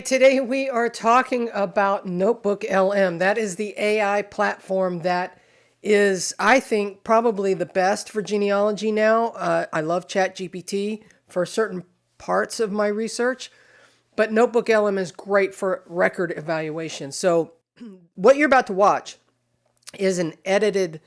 today we are talking about NotebookLM. That is the AI platform that is, I think, probably the best for genealogy now. I love ChatGPT for certain parts of my research, but NotebookLM is great for record evaluation. So what you're about to watch is an edited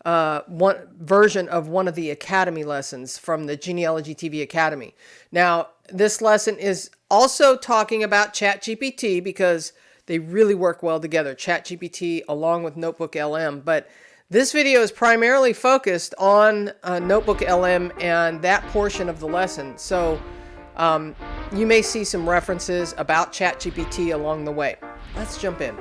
one version of one of the Academy lessons from the Genealogy TV Academy. Now, this lesson is also talking about ChatGPT because they really work well together, ChatGPT along with NotebookLM. But this video is primarily focused on NotebookLM and that portion of the lesson. So you may see some references about ChatGPT along the way. Let's jump in.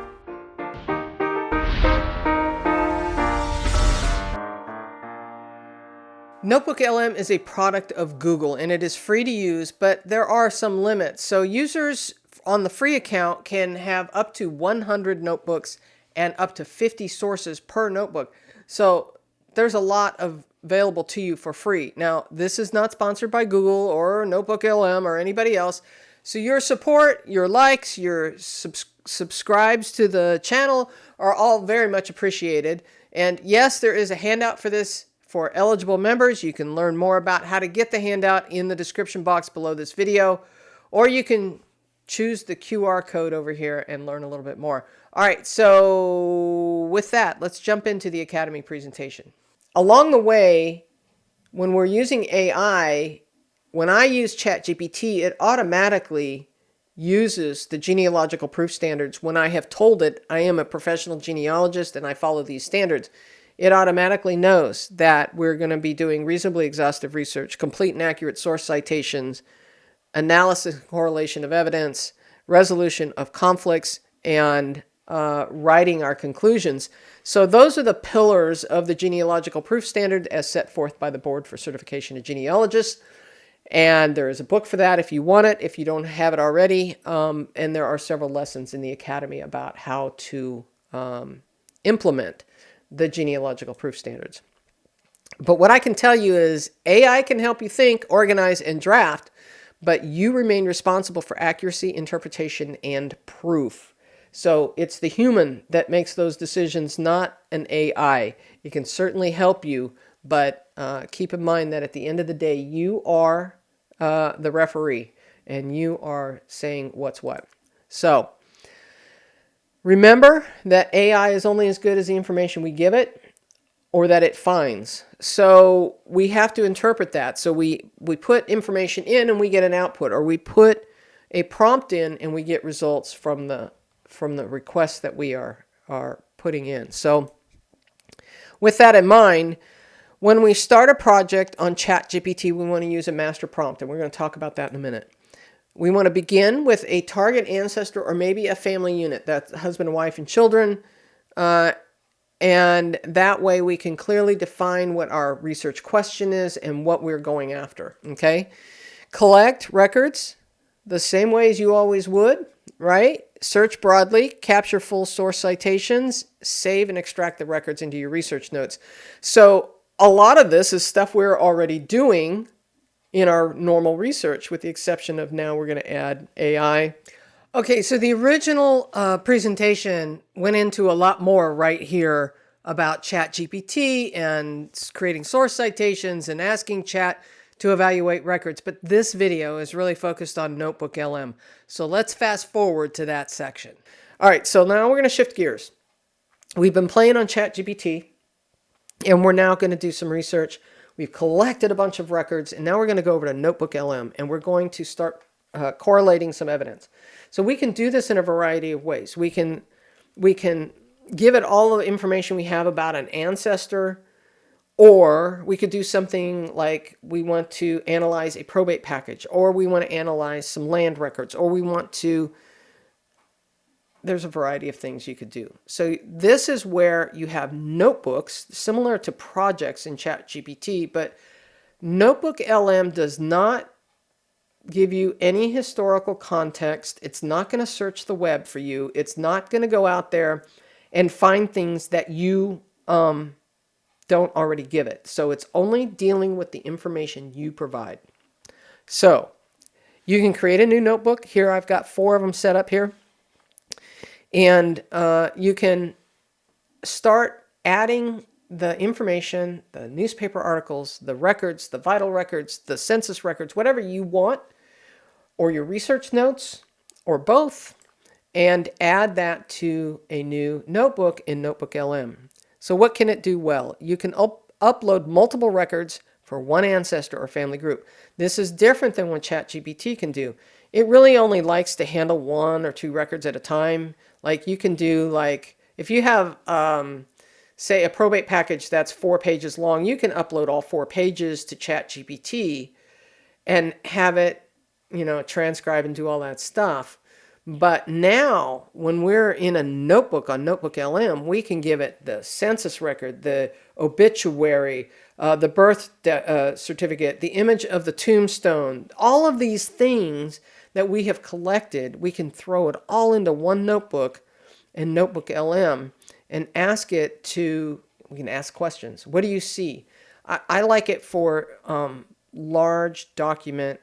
NotebookLM is a product of Google and it is free to use, but there are some limits. So users on the free account can have up to 100 notebooks and up to 50 sources per notebook. So there's a lot available to you for free. Now, this is not sponsored by Google or NotebookLM or anybody else. So your support, your likes, your subscribes to the channel are all very much appreciated. And yes, there is a handout for this. For eligible members, you can learn more about how to get the handout in the description box below this video, or you can choose the QR code over here and learn a little bit more. All right, so with that, let's jump into the Academy presentation. Along the way, when we're using AI, when I use ChatGPT, it automatically uses the genealogical proof standards. When I have told it I am a professional genealogist and I follow these standards, it automatically knows that we're going to be doing reasonably exhaustive research, complete and accurate source citations, analysis and correlation of evidence, resolution of conflicts, and writing our conclusions. So those are the pillars of the genealogical proof standard as set forth by the Board for Certification of Genealogists. And there is a book for that if you want it, if you don't have it already. And there are several lessons in the Academy about how to implement the genealogical proof standards. But what I can tell you is AI can help you think, organize, and draft, but you remain responsible for accuracy, interpretation, and proof. So it's the human that makes those decisions, not an AI. It can certainly help you, but keep in mind that at the end of the day, you are the referee, and you are saying what's what. So remember that AI is only as good as the information we give it or that it finds. So we have to interpret that. So we put information in and we get an output, or we put a prompt in and we get results from the requests that we are putting in. So with that in mind, when we start a project on ChatGPT, we want to use a master prompt, and we're going to talk about that in a minute. We want to begin with a target ancestor or maybe a family unit. That's husband, wife, and children. And that way we can clearly define what our research question is and what we're going after. Okay? Collect records the same way as you always would, right? Search broadly, capture full source citations, save and extract the records into your research notes. So a lot of this is stuff we're already doing in our normal research, with the exception of now we're going to add AI. Okay, so the original presentation went into a lot more right here about ChatGPT and creating source citations and asking Chat to evaluate records. But this video is really focused on NotebookLM. So let's fast forward to that section. All right, so now we're going to shift gears. We've been playing on ChatGPT, and we're now going to do some research. We've collected a bunch of records, and now we're going to go over to NotebookLM, and we're going to start correlating some evidence. So we can do this in a variety of ways. We can give it all the information we have about an ancestor, or we could do something like we want to analyze a probate package, or we want to analyze some land records, or we want to... There's a variety of things you could do. So this is where you have notebooks, similar to projects in ChatGPT, but NotebookLM does not give you any historical context. It's not going to search the web for you. It's not going to go out there and find things that you don't already give it. So it's only dealing with the information you provide. So You can create a new notebook. Here I've got 4 of them set up here. And you can start adding the information, the newspaper articles, the records, the vital records, the census records, whatever you want, or your research notes, or both, and add that to a new notebook in NotebookLM. So what can it do well? You can upload multiple records for one ancestor or family group. This is different than what ChatGPT can do. It really only likes to handle 1 or 2 records at a time. Like you can do, like, if you have, say, a probate package that's 4 pages long, you can upload all 4 pages to ChatGPT and have it, transcribe and do all that stuff. But now, when we're in a notebook on NotebookLM, we can give it the census record, the obituary, the birth certificate, the image of the tombstone, all of these things that we have collected. We can throw it all into one notebook in NotebookLM and ask it to, we can ask questions. What do you see? I like it for large document.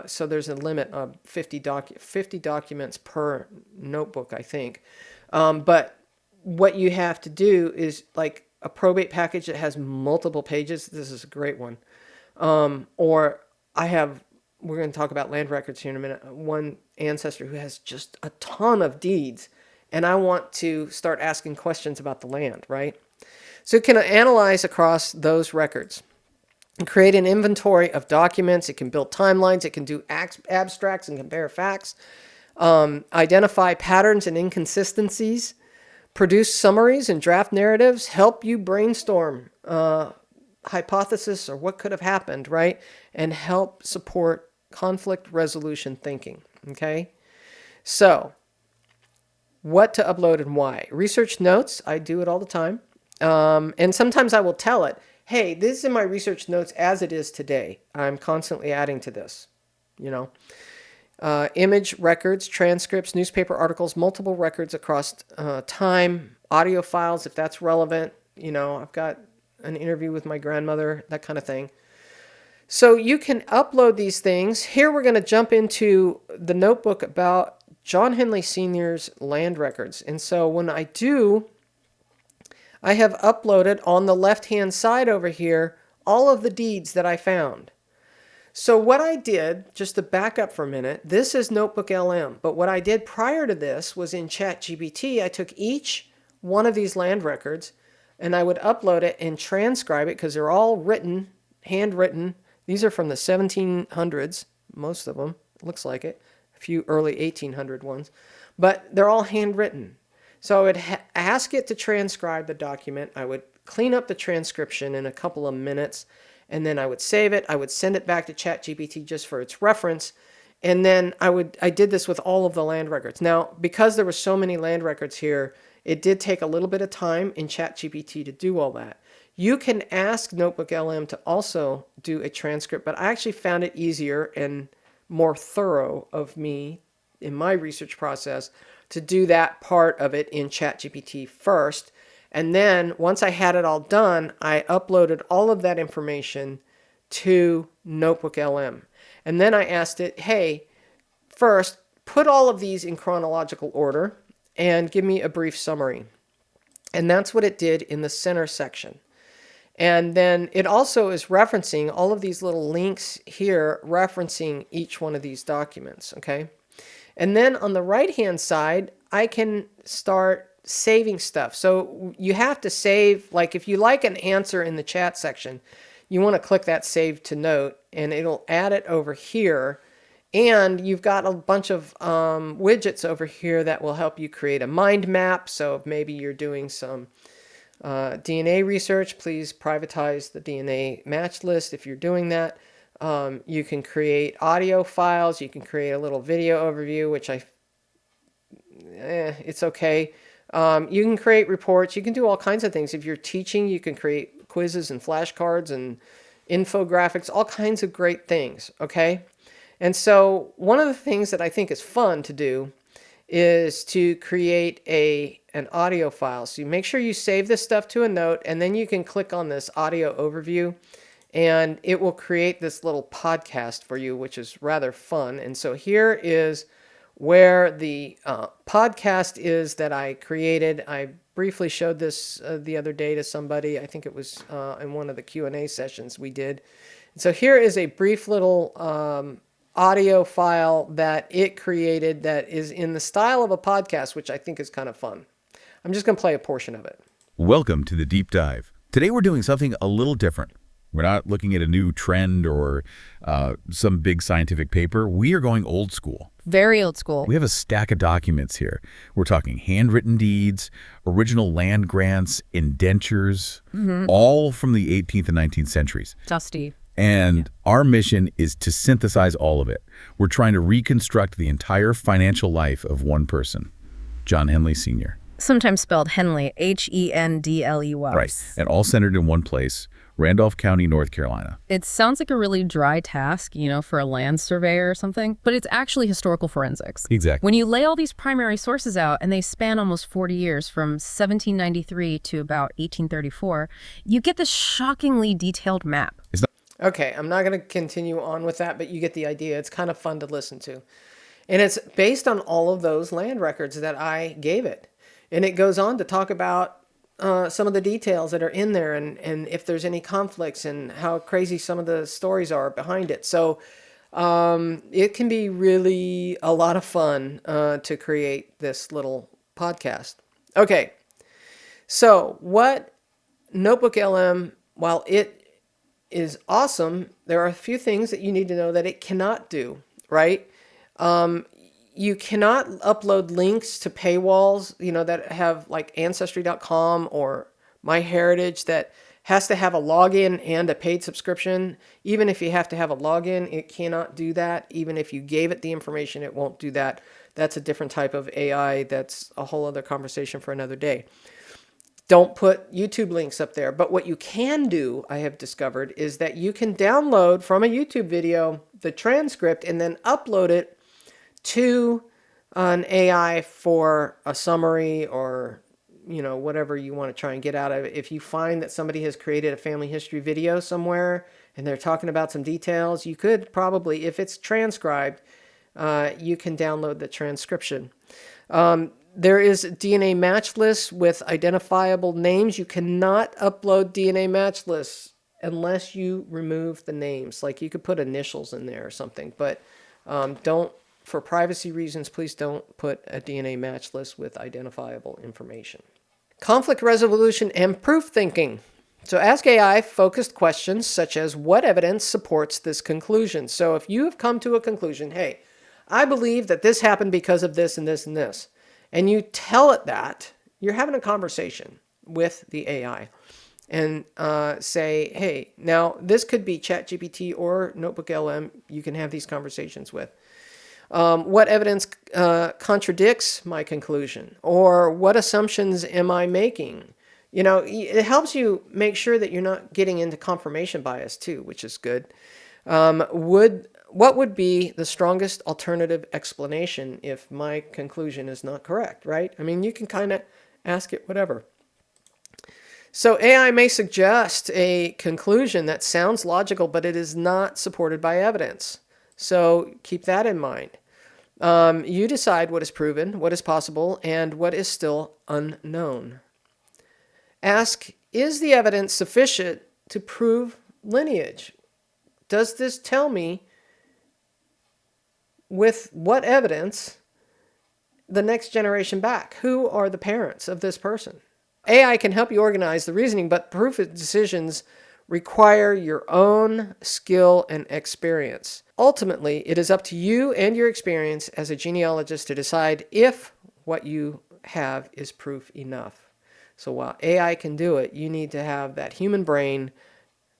So there's a limit of 50 documents per notebook, I think. But what you have to do is, like a probate package that has multiple pages. This is a great one. Or we're going to talk about land records here in a minute. One ancestor who has just a ton of deeds, and I want to start asking questions about the land, right? So it can analyze across those records and create an inventory of documents. It can build timelines. It can do abstracts and compare facts, identify patterns and inconsistencies, produce summaries and draft narratives, help you brainstorm hypothesis or what could have happened, right? And help support conflict resolution thinking, okay? So what to upload and why? Research notes, I do it all the time. And sometimes I will tell it, hey, this is in my research notes as it is today. I'm constantly adding to this, image records, transcripts, newspaper articles, multiple records across time, audio files, if that's relevant. I've got an interview with my grandmother, that kind of thing. So you can upload these things. Here we're going to jump into the notebook about John Henley Sr.'s land records. And so when I do, I have uploaded on the left-hand side over here all of the deeds that I found. So what I did, just to back up for a minute, this is NotebookLM. But what I did prior to this was in ChatGPT, I took each one of these land records and I would upload it and transcribe it because they're all written, handwritten. These are from the 1700s, most of them, looks like it. A few early 1800 ones. But they're all handwritten. So I would ask it to transcribe the document. I would clean up the transcription in a couple of minutes, and then I would save it. I would send it back to ChatGPT just for its reference. And then I did this with all of the land records. Now, because there were so many land records here, it did take a little bit of time in ChatGPT to do all that. You can ask NotebookLM to also do a transcript, but I actually found it easier and more thorough of me in my research process to do that part of it in ChatGPT first. And then once I had it all done, I uploaded all of that information to NotebookLM. And then I asked it, hey, first, put all of these in chronological order and give me a brief summary. And that's what it did in the center section. And then it also is referencing all of these little links here, referencing each one of these documents, okay? And then on the right-hand side, I can start saving stuff. So you have to save, like if you like an answer in the chat section, you want to click that save to note, and it'll add it over here. And you've got a bunch of widgets over here that will help you create a mind map. So if maybe you're doing some DNA research, please privatize the DNA match list if you're doing that. You can create audio files. You can create a little video overview, which it's okay. You can create reports. You can do all kinds of things. If you're teaching, you can create quizzes and flashcards and infographics, all kinds of great things, okay? And so one of the things that I think is fun to do is to create an audio file. So you make sure you save this stuff to a note, and then you can click on this audio overview, and it will create this little podcast for you, which is rather fun. And so here is where the podcast is that I created. I briefly showed this the other day to somebody. I think it was in one of the Q&A sessions we did. And so here is a brief little audio file that it created that is in the style of a podcast, which I think is kind of fun. I'm just going to play a portion of it. Welcome to the Deep Dive. Today we're doing something a little different. We're not looking at a new trend or some big scientific paper. We are going old school. Very old school. We have a stack of documents here. We're talking handwritten deeds, original land grants, indentures, all from the 18th and 19th centuries. Dusty. And our mission is to synthesize all of it. We're trying to reconstruct the entire financial life of one person, John Henley Sr. Sometimes spelled Henley, H-E-N-D-L-E-Y. Right, and all centered in one place, Randolph County, North Carolina. It sounds like a really dry task, for a land surveyor or something, but it's actually historical forensics. Exactly. When you lay all these primary sources out, and they span almost 40 years, from 1793 to about 1834, you get this shockingly detailed map. Okay, I'm not going to continue on with that, but you get the idea. It's kind of fun to listen to. And it's based on all of those land records that I gave it. And it goes on to talk about some of the details that are in there and if there's any conflicts and how crazy some of the stories are behind it. So it can be really a lot of fun to create this little podcast. Okay, so what NotebookLM, while it is awesome, there are a few things that you need to know that it cannot do, right? You cannot upload links to paywalls, that have like Ancestry.com or MyHeritage that has to have a login and a paid subscription. Even if you have to have a login, it cannot do that. Even if you gave it the information, it won't do that. That's a different type of AI. That's a whole other conversation for another day. Don't put YouTube links up there. But what you can do, I have discovered, is that you can download from a YouTube video the transcript and then upload it to an AI for a summary or, whatever you want to try and get out of it. If you find that somebody has created a family history video somewhere and they're talking about some details, you could probably, if it's transcribed, you can download the transcription. There is DNA match lists with identifiable names. You cannot upload DNA match lists unless you remove the names. Like you could put initials in there or something, but don't, for privacy reasons, please don't put a DNA match list with identifiable information. Conflict resolution and proof thinking. So ask AI focused questions such as what evidence supports this conclusion? So if you have come to a conclusion, hey, I believe that this happened because of this and this and this, and you tell it that, you're having a conversation with the AI and say, hey, now this could be ChatGPT or NotebookLM. You can have these conversations with. What evidence contradicts my conclusion? Or what assumptions am I making? It helps you make sure that you're not getting into confirmation bias too, which is good. What would be the strongest alternative explanation if my conclusion is not correct, right? I mean, you can kind of ask it whatever. So AI may suggest a conclusion that sounds logical, but it is not supported by evidence. So keep that in mind. You decide what is proven, what is possible, and what is still unknown. Ask, is the evidence sufficient to prove lineage? Does this tell me with what evidence the next generation back? Who are the parents of this person? AI can help you organize the reasoning, but proof decisions require your own skill and experience. Ultimately, it is up to you and your experience as a genealogist to decide if what you have is proof enough. So while AI can do it, you need to have that human brain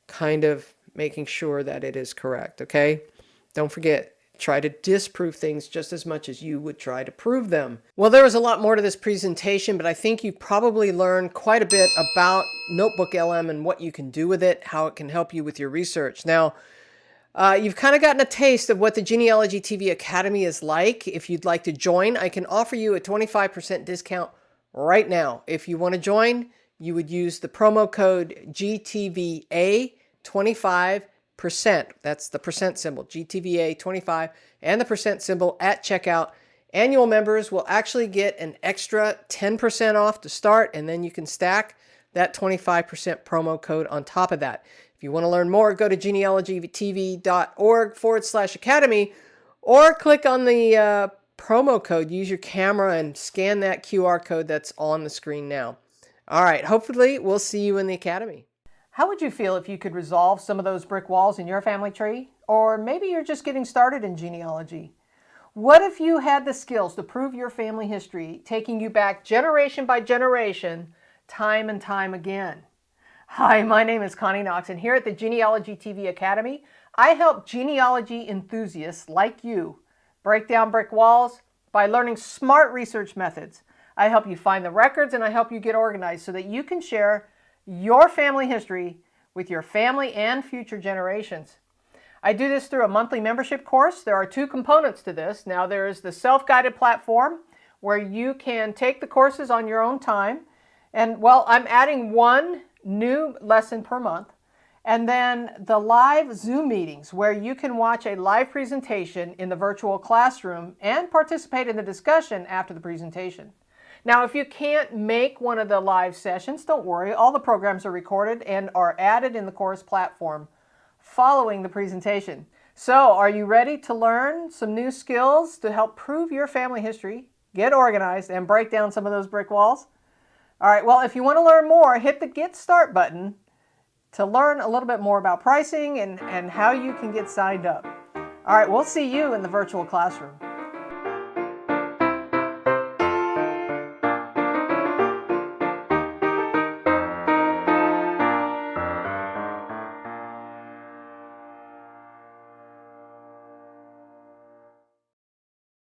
kind of making sure that it is correct, okay? Don't forget, try to disprove things just as much as you would try to prove them. Well, there was a lot more to this presentation, but I think you probably learned quite a bit about NotebookLM and what you can do with it, how it can help you with your research. Now, you've kind of gotten a taste of what the Genealogy TV Academy is like. If you'd like to join, I can offer you a 25% discount right now. If you want to join, you would use the promo code GTVA 25%. That's the percent symbol, GTVA 25, and the percent symbol at checkout. Annual members will actually get an extra 10% off to start, and then you can stack that 25% promo code on top of that. If you want to learn more, go to genealogytv.org/academy or click on the promo code. Use your camera and scan that QR code that's on the screen now. All right, hopefully we'll see you in the Academy. How would you feel if you could resolve some of those brick walls in your family tree? Or maybe you're just getting started in genealogy. What if you had the skills to prove your family history, taking you back generation by generation, time and time again? Hi, my name is Connie Knox, and here at the Genealogy TV Academy, I help genealogy enthusiasts like you break down brick walls by learning smart research methods. I help you find the records, and I help you get organized so that you can share your family history with your family and future generations. I do this through a monthly membership course. There are two components to this. Now, there is the self-guided platform where you can take the courses on your own time. And, well, I'm adding one new lesson per month. And then the live Zoom meetings where you can watch a live presentation in the virtual classroom and participate in the discussion after the presentation. Now, if you can't make one of the live sessions, don't worry. All the programs are recorded and are added in the course platform following the presentation. So, are you ready to learn some new skills to help prove your family history, get organized, and break down some of those brick walls? All right, well, if you want to learn more, hit the Get Start button to learn a little bit more about pricing and how you can get signed up. All right, we'll see you in the virtual classroom.